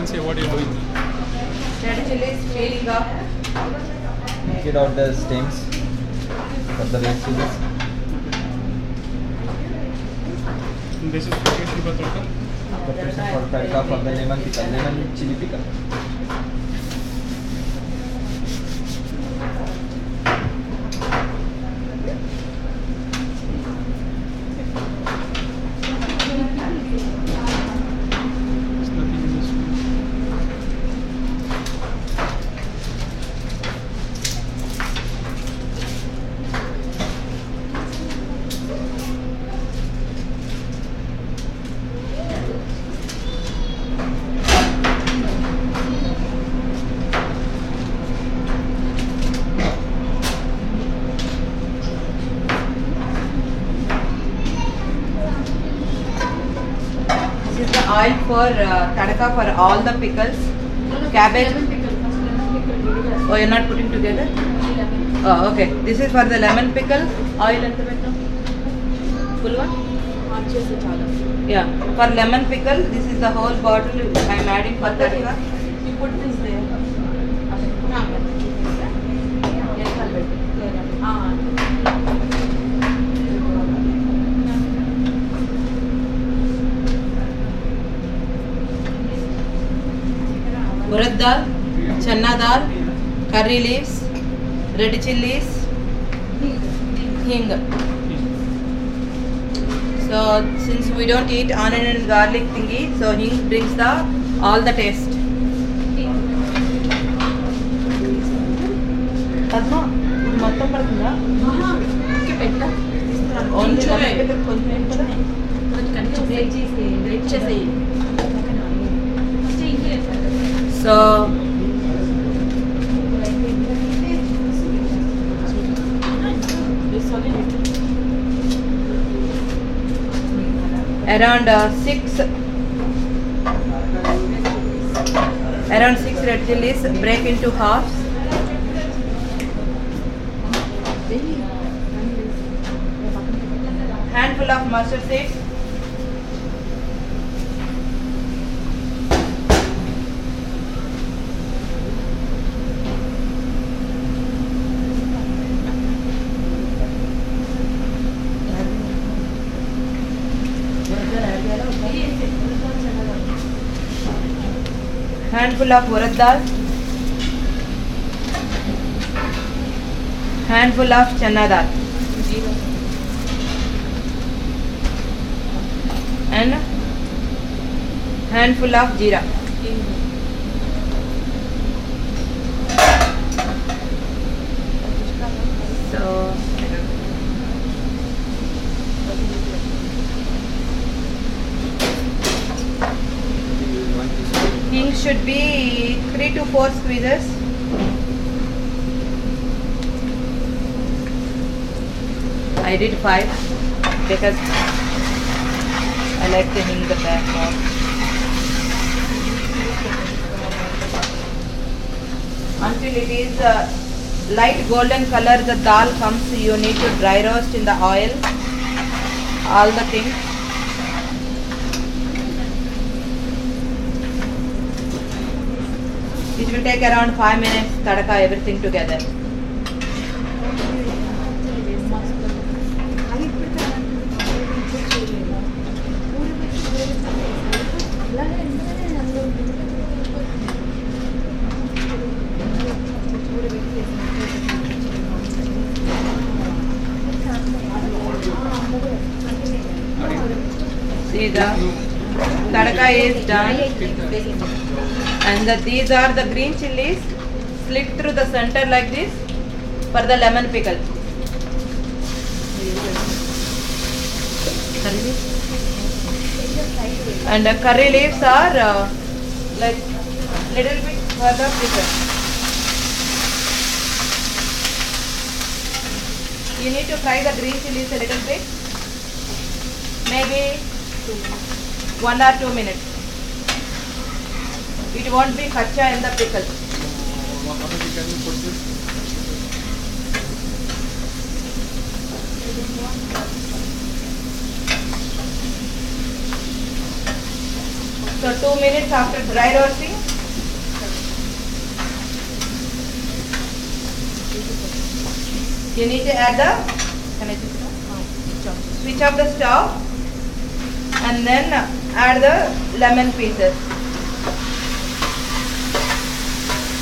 and say what you're doing. Red chili is peeling off. Get out the stems for the red chilies. And this is preparation for tadka. Preparation for tadka for the lemon pickle, lemon chili pickle. There's nothing in this one. This is the oil for tadka for all the pickles. Cabbage. Oh, you're not putting together? Oh, okay. This is for the lemon pickle. Oil ఎంత పెట్టాం? Full one? Yeah. For lemon pickle, this is the whole bottle I am adding for tadka. You put this there. Urad dal, chana dal, curry leaves, red chilies, hing. So since we don't eat onion and garlic thingy, so hing brings the all the taste. Padma, ఇది మొత్తం పడుతుందా? Only so around 6 red chilies break into halves. Handful of mustard seeds. Handful of urad dal, handful of chana dal, and handful of jeera. So hing should be 3 to 4 squeezes. I did 5 because I like the hing the back more. Until it is light golden color, the dal comes, you need to dry roast in the oil all the things. It will take around 5 minutes, tadka everything together. See the tadka is done. And these are the green chilies slit through the center like this for the lemon pickle. And the curry leaves are like little bit further pickle. You need to fry the green chilies a little bit, maybe 1 or 2 minutes. It won't be kacha in the pickle. How much can you put this? So 2 minutes after dry roasting, You need to add the, can I just switch off the stove and then add the lemon pieces.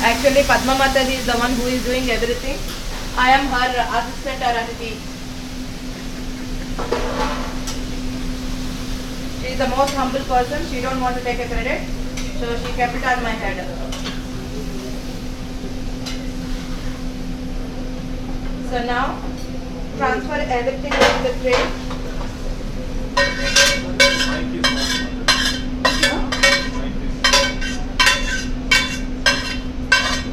Actually, Padma Mataji is the one who is doing everything. I am her assistant or auntie. She is the most humble person. She don't want to take a credit, so she kept it on my head. So now, transfer everything into the tray.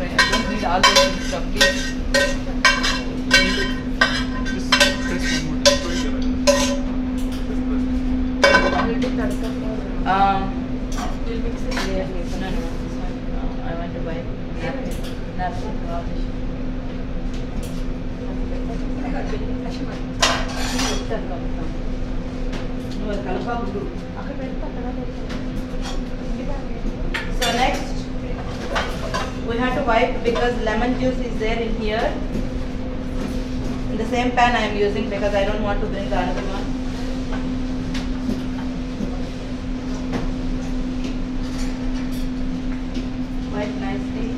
I don't need all those things, so please. Just press one more We'll mix it clearly. No, this one. I want to buy napkin. So next, we have to wipe because lemon juice is there in here. In the same pan I am using because I don't want to bring the another one. Wipe nicely.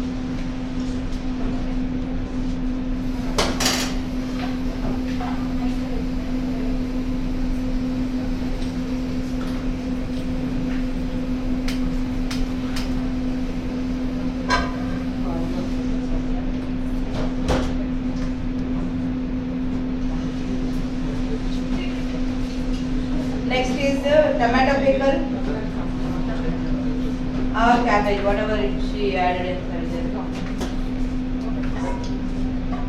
Next is the tomato pickle or cabbage, whatever she added inside there.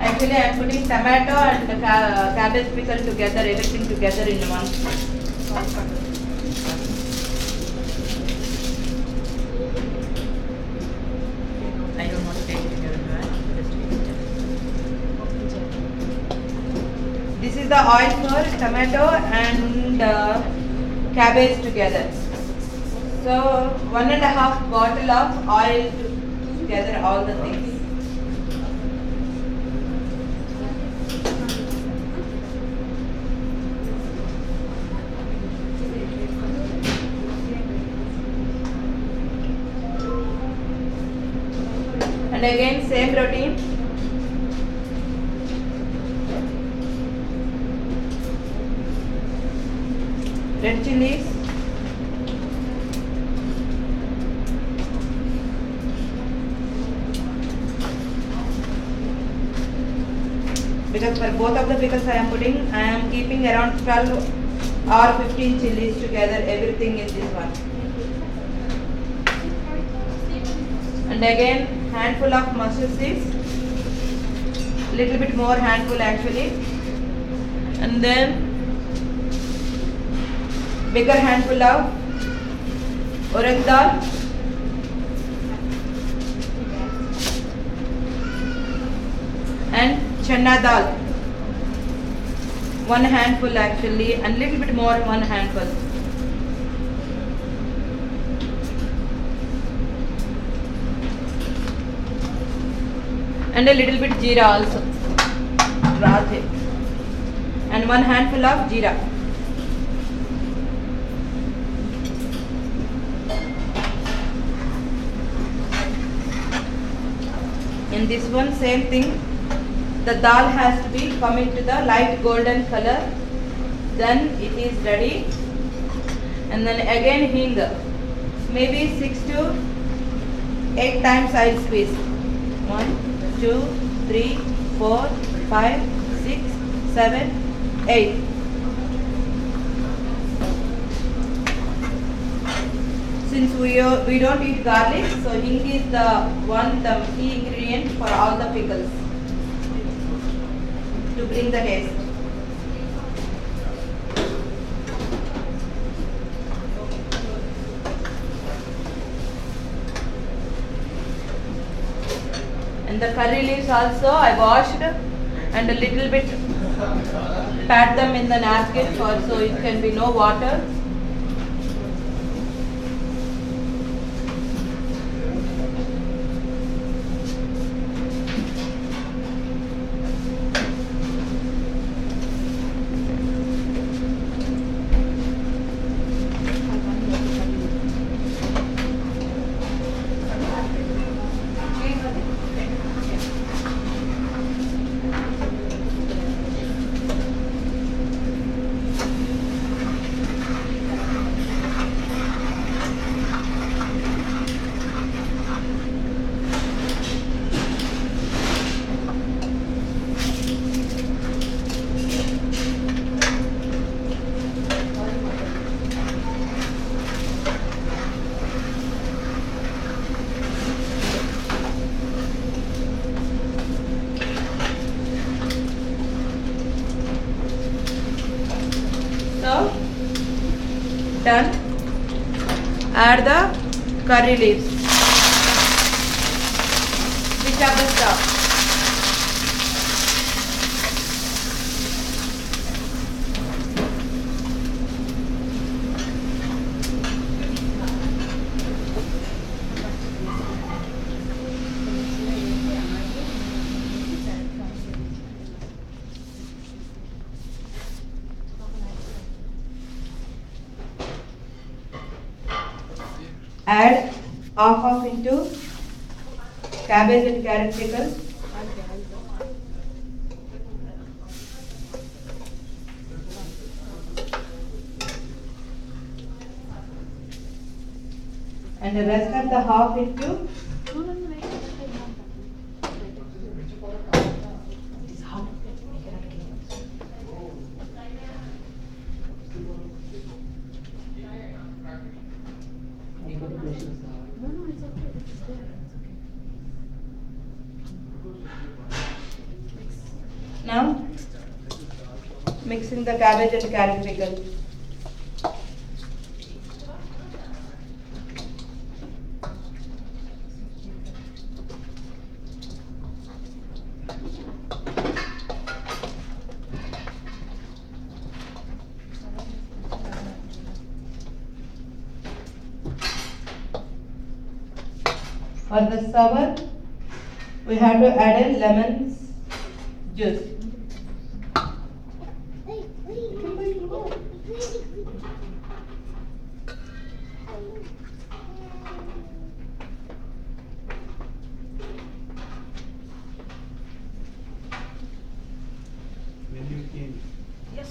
Actually, I am putting tomato and the cabbage pickle together, everything together in one. I don't want to take it together. This is the oil for tomato and cabbage together. So 1.5 bottle of oil together all the things. And again same routine. Red chilies, because for both of the pickles I am keeping around 12 or 15 chilies together, everything in this one. And again handful of mustard seeds, little bit more handful actually, and then bigger handful of urad dal, and chana dal, one handful actually, and little bit more, one handful. And a little bit jeera also, radhe, and one handful of jeera. In this one same thing, the dal has to be coming to the light golden color, then it is ready. And then again hing, maybe 6 to 8 times I will squeeze. 1, 2, 3, 4, 5, 6, 7, 8. Since we don't eat garlic, so hing is the key ingredient for all the pickles to bring the taste. And the curry leaves also I washed and a little bit pat them in the napkin so it can be no water. Add the curry leaves. Switch up the stove. Add half into cabbage and carrot pickle. And the rest of the half into now mixing the cabbage and carrot pickle. For the sour, we have to add a lemon juice. When you came. Yes.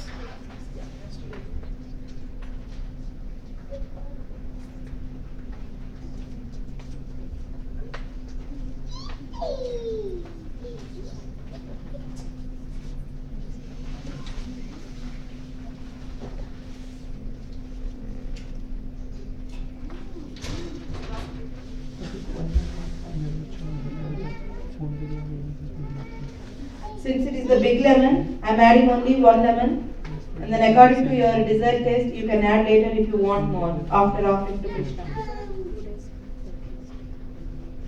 Since it is the big lemon, I am adding only one lemon, and then according to your desired taste, you can add later if you want more after offering to Krishna.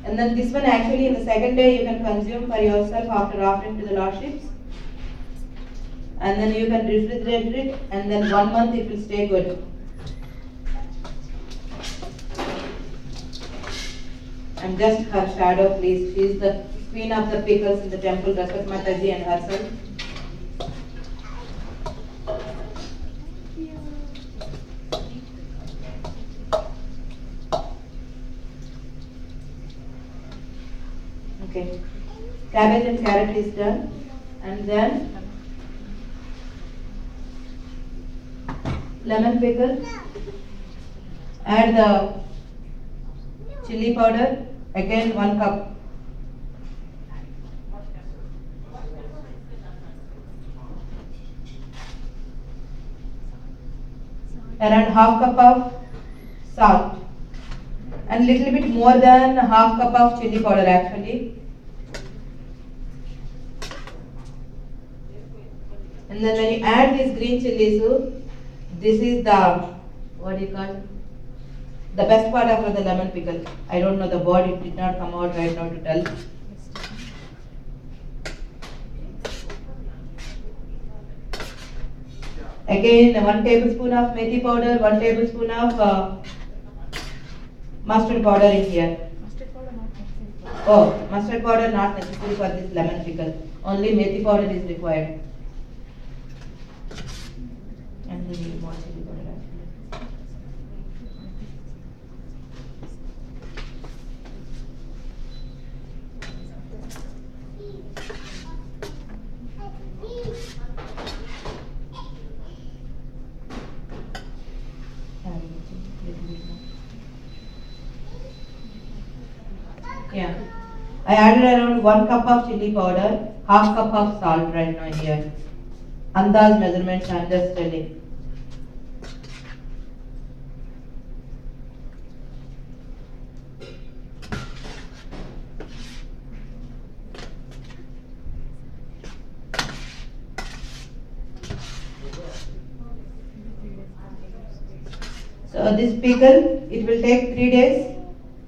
And then this one actually in the second day you can consume for yourself after offering to the Lordships. And then you can refrigerate it, and then 1 month it will stay good. I'm just her shadow, please. She is the queen of the pickles in the temple, Rasat Mataji and herself. Okay, cabbage and carrot is done, and then lemon pickle. Add the chili powder, again 1 cup. Around half cup of salt, and little bit more than half cup of chili powder actually. And then when you add this green chili soup, this is the, what do you call, the best part of the lemon pickle. I don't know the word, it did not come out right now to tell. Again 1 tablespoon of methi powder, 1 tablespoon of mustard powder in here. Oh, mustard powder not necessary for this lemon pickle. Only methi powder is required. And we need more chili powder actually. Yeah, I added around 1 cup of chili powder, half cup of salt right now here. Andaz measurements I am just telling. So this pickle, it will take 3 days.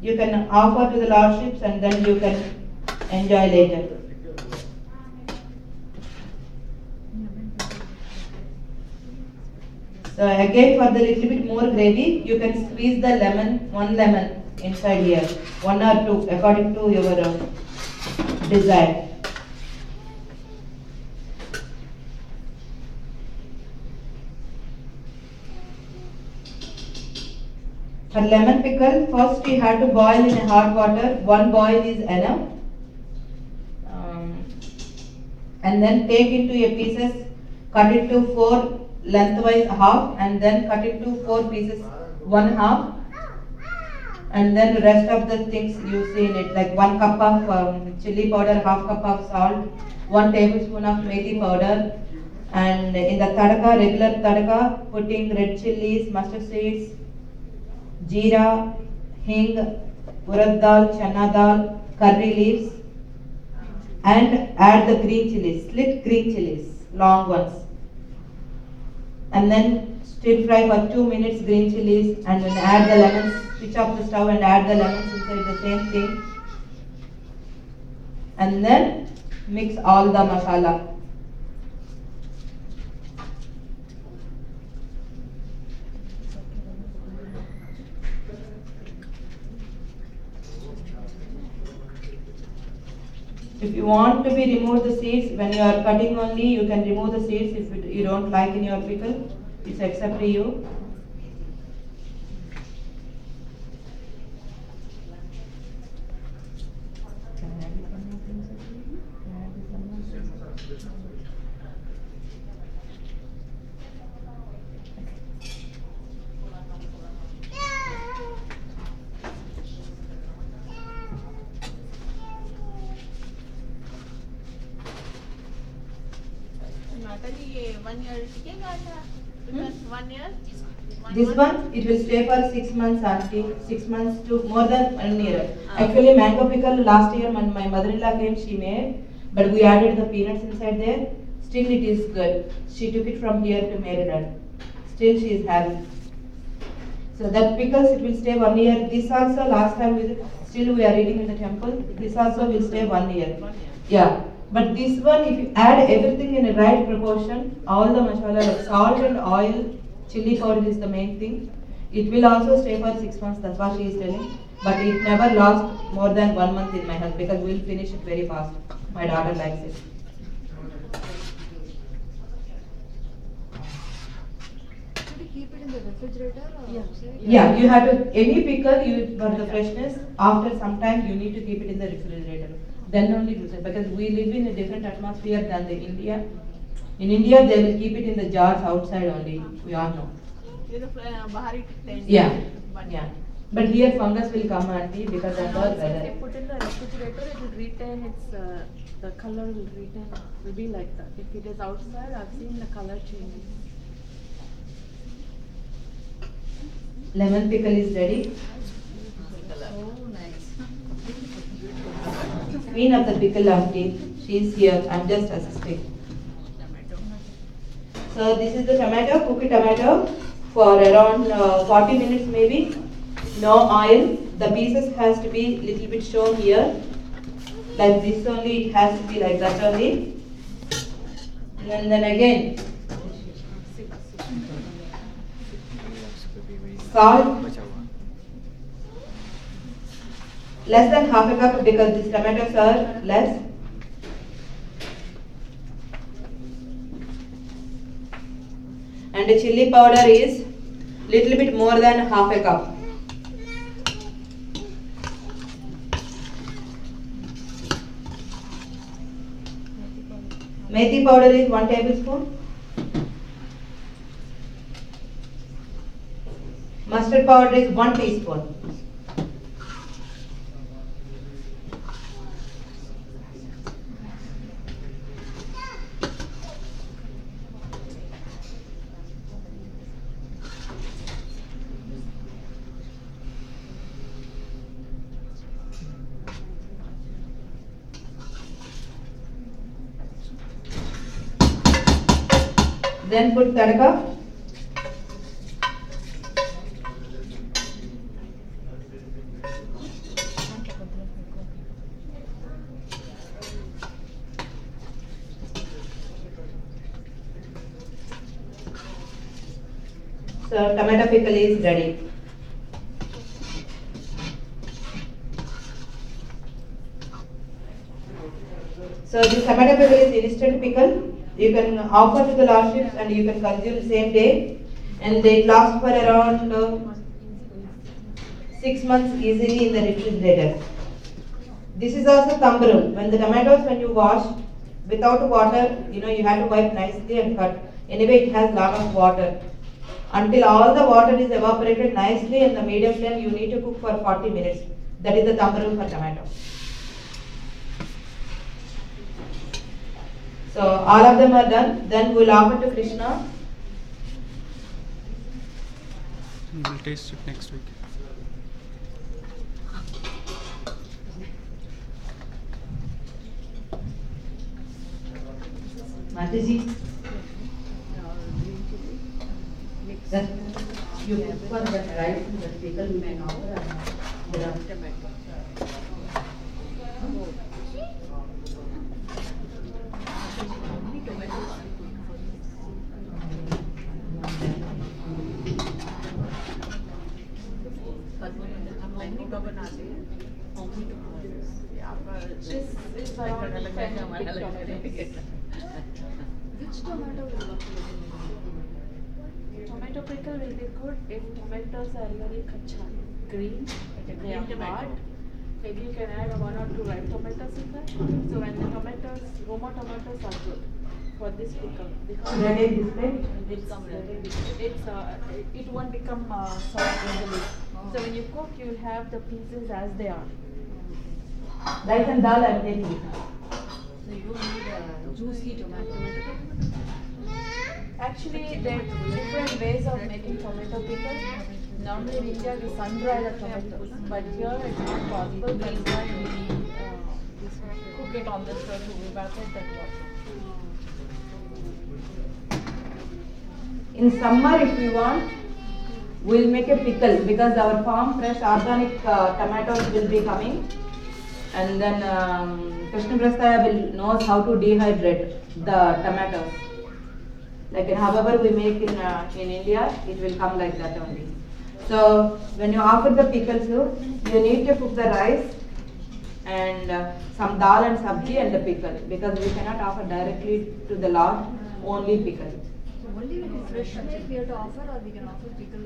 You can offer to the lordships and then you can enjoy later. So again, for the little bit more gravy, you can squeeze the lemon, 1 lemon inside here, 1 or 2 according to your desire. For lemon pickle, first you have to boil in hot water. 1 boil is enough. And then take into a pieces, cut it to 4 lengthwise half, and then cut it to 4 pieces, 1 half. And then the rest of the things you see in it, like 1 cup of chili powder, half cup of salt, 1 tablespoon of methi powder, and in the tadka, regular tadka, putting red chilies, mustard seeds, jeera, hing, urad dal, chana dal, curry leaves, and add the green chilies, slit green chilies, long ones. And then stir fry for 2 minutes green chilies, and then add the lemons, switch off the stove and add the lemons inside the same thing. And then mix all the masala. If you want to be remove the seeds, when you are cutting only, you can remove the seeds if you don't like in your pickle. It's except to you. ये 1 year टिकेगा क्या? Because 1 year. This one, it will stay for 6 months, auntie. 6 months to more than 1 year. Actually, mango pickle last year when my mother-in-law came, she made, but we added the peanuts inside there. Still, it is good. She took it from here to Maryland. Still, she is having. So that pickles, it will stay 1 year. This also last time still we are eating in the temple. This also will stay 1 year. Yeah. But this one, if you add everything in a right proportion, all the masala like salt and oil, chili powder is the main thing. It will also stay for 6 months. That's what she is telling. But it never lasts more than 1 month in my house because we will finish it very fast. My daughter likes it. Should we keep it in the refrigerator or outside? Yeah, you have to, any pickle you for the freshness, after some time you need to keep it in the refrigerator. Then only do it, because we live in a different atmosphere than the India. In India, they will keep it in the jars outside only. We all know. ये तो बाहर ही टिकते हैं. Yeah, yeah. But here fungus will come, auntie, because of the Also, if weather. they put in the refrigerator, it will retain its, the color will retain, will be like that. If it is outside, I've seen the color changing. Lemon pickle is ready. So nice. Queen of the pickle, auntie. She is here. I'm just assisting. So this is the tomato, cookie tomato, for around 40 minutes maybe. No oil. The pieces has to be little bit shown here. Like this only, it has to be like that only. And then again, salt. Less than half a cup because these tomatoes are less. And the chili powder is little bit more than half a cup. Methi powder is 1 tablespoon. Mustard powder is 1 teaspoon. Then put tadka. So tomato pickle is ready. So this tomato pickle is instant pickle. You can offer to the lordships and you can consume same day, and it lasts for around 6 months easily in the refrigerator. This is also thumb rule. When the tomatoes, when you wash without water, you have to wipe nicely and cut. Anyway, it has lot of water. Until all the water is evaporated nicely in the medium flame, you need to cook for 40 minutes. That is the thumb rule for tomato. So all of them are done. Then we'll offer to Krishna. We'll taste it next week. Mataji. Then you cook for the rice and the pickle you may offer. This is around 10 big tomatoes. Which tomato will work? Tomato pickle will be good if tomatoes are really kacha, green, they are hard. Maybe you can add 1 or 2 ripe tomatoes in that. So when the tomatoes, Roma tomatoes are good for this pickle because Ready this way? it won't become soft easily. So when you cook, you will have the pieces as they are. Rice and dal I am taking. So you need a juicy tomato. Actually, there are different ways of making tomato pickle. Normally in India we sun-dry the tomatoes, but here it's not possible. That's why we cook it on the stove to evaporate that water. In summer, if we want, we'll make a pickle because our farm fresh organic tomatoes will be coming, and then Krishna Prastaya will knows how to dehydrate the tomatoes. Like however we make in India, it will come like that only. So when you offer the pickle soup, you need to cook the rice and some dal and sabji and the pickle because we cannot offer directly to the Lord only pickle. So only when it's fresh meat we have to offer, or we can offer pickle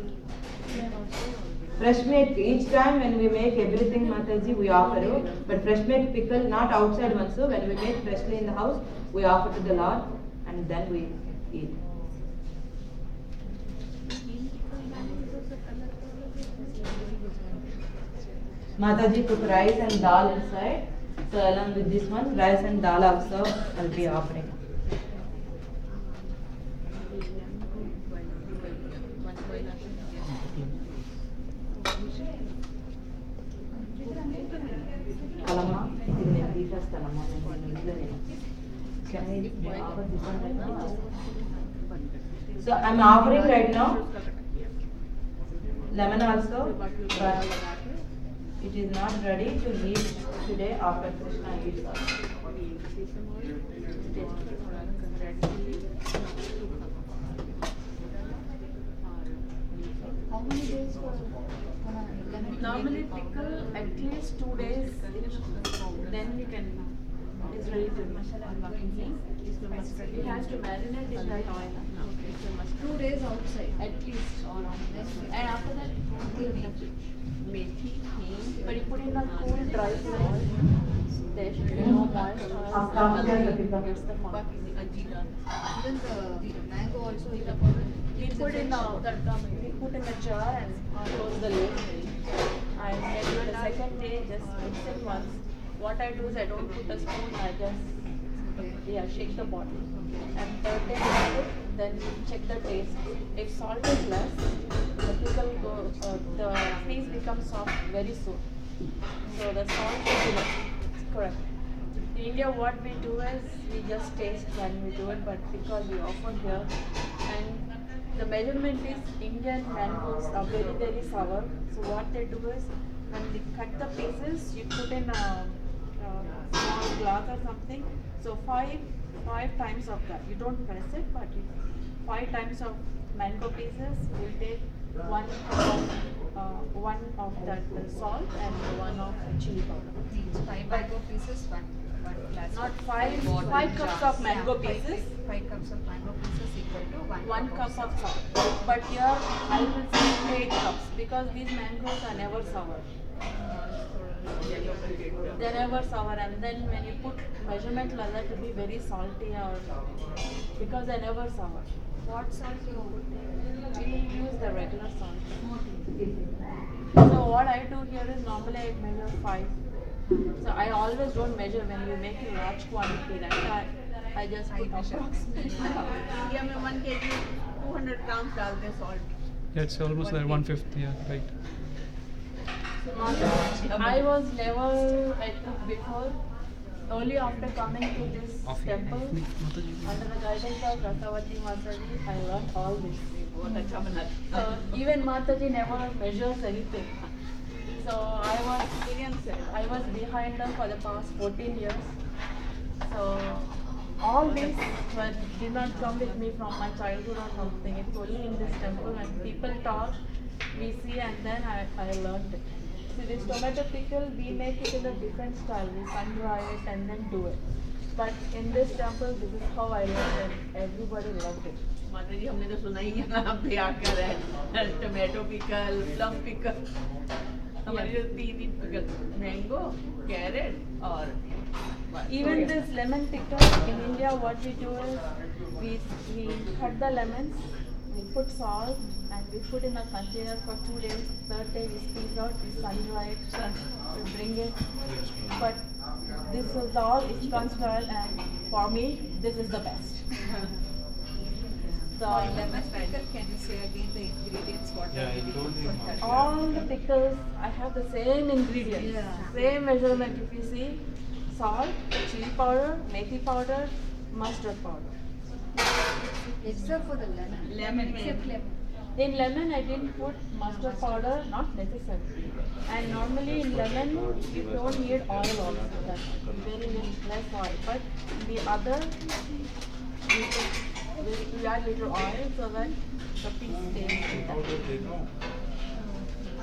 also? Fresh made each time when we make everything Mataji we offer you, but fresh made pickle not outside one. So when we make freshly in the house, we offer to the Lord and then we eat. Mataji cook rice and dal inside. So along with this one, rice and dal also will be offering. Kalama, ఇది నేను తీసేస్తానమ్మా నేను ఇంట్లో నేను. Can I offer this one right now? So I'm offering right now lemon also, but it is not ready to eat today after Krishna eats also. How many days for Normally pickle at least 2 days, then you can, it's ready to eat. It has to marinate in that oil. 2 days outside? At least. And after that, but you put in a cool dry place, there should be no moisture. Gets the fun. Even the mango also you have We put in a jar and close the lid. And maybe the second day just mix it once. What I do is I don't put a spoon, I just shake the bottle. And third day I put, then check the taste. If salt is less, the pickle the piece becomes soft very soon. So the salt should be less. Correct. In India, what we do is we just taste when we do it, but because we offer here, and the measurement is Indian mangoes are very very sour. So what they do is when they cut the pieces, you put in a small glass or something. So five times of that. You don't press it, but 5 times of mango pieces, we'll take one of that salt and one of chili powder. Each 5 mango pieces, one glass. Not of five water. cups of mango pieces. 5 cups of mango pieces equal to 1 cup of salt. But here I will say 8 cups because these mangoes are never sour. They're never sour, and then when you put measurement like that to be very salty or because they're never sour. What salt you put? We use the regular salt. So what I do here is normally I measure 5. So I always don't measure when you make a large quantity like that. I just put approximately. India में 1 kg 200 ग्राम डालते हैं salt. Yeah, it's almost like 1/5. Yeah, right. I was never at cook before. Only after coming to this temple, under the guidance of Rasavati Mataji, I learned all this. बहुत अच्छा बनाते So even Mataji never measures anything. So I was behind her for the past 14 years. So all this did not come with me from my childhood or something. It's only in this temple when people talk, we see, and then I learned it. See, this tomato pickle, we make it in a different style. We sun-dry it and then do it. But in this temple, this is how I learned it. Everybody loved it. माता जी हमने तो सुना ही है आप क्या कर रहे हैं टोमेटो पिकल प्लम पिकल हमारे जो 3 पिकल मैंगो कैरेट और Even this lemon pickle in India, what we do is we cut the lemons, we put salt, and we put in a container for 2 days. Third day we squeeze out, we sun dry it, we bring it. But this is all instant style, and for me, this is the best. So Lemon pickle, can you say again the ingredients? What are we put for that? all the pickles, I have the same ingredients, same measurement. If you see, salt, chili powder, methi powder, mustard powder. Except for the lemon. Except lemon. In lemon, I didn't put mustard powder, not necessary. And normally in lemon, you don't need oil also. That's very less oil. But the other, we add little oil so that the piece stays in that.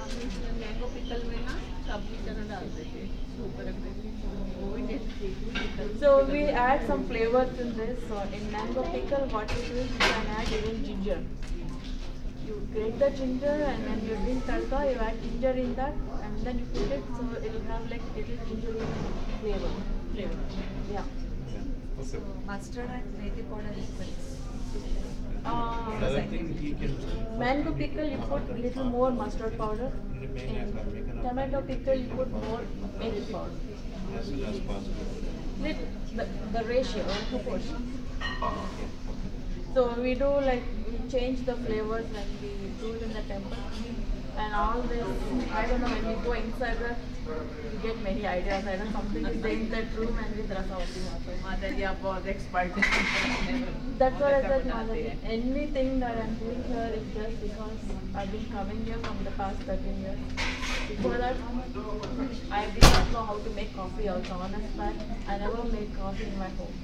हम इसमें mango pickle में ना सब्जी तरह डाल देते हैं soup रख देते हैं वो भी tasty So we add some flavors in this. So in mango pickle, what you do is you can add even ginger. You grate the ginger and then you drink tadka, you add ginger in that and then you put it so it will have like little gingery flavor. Yeah. Mustard and methi powder is nice. Mango pickle you put little more mustard powder. In tomato pickle you put more methi powder. The ratio or proportion. So we do like we change the flavors when we do it in the temple. And all this, I don't know, when we go inside that, we get many ideas. I know something is there in that room and with Rasavati Mataji. माता जी आप बहुत expert हैं That's what I said, Mataji. Anything that I'm doing here is just because I've been coming here from the past 13 years. Before that, I did not know how to make coffee also. Honest fact, I never made coffee in my home.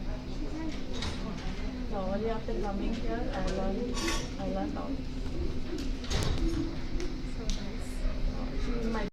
So only after coming here, I learned all.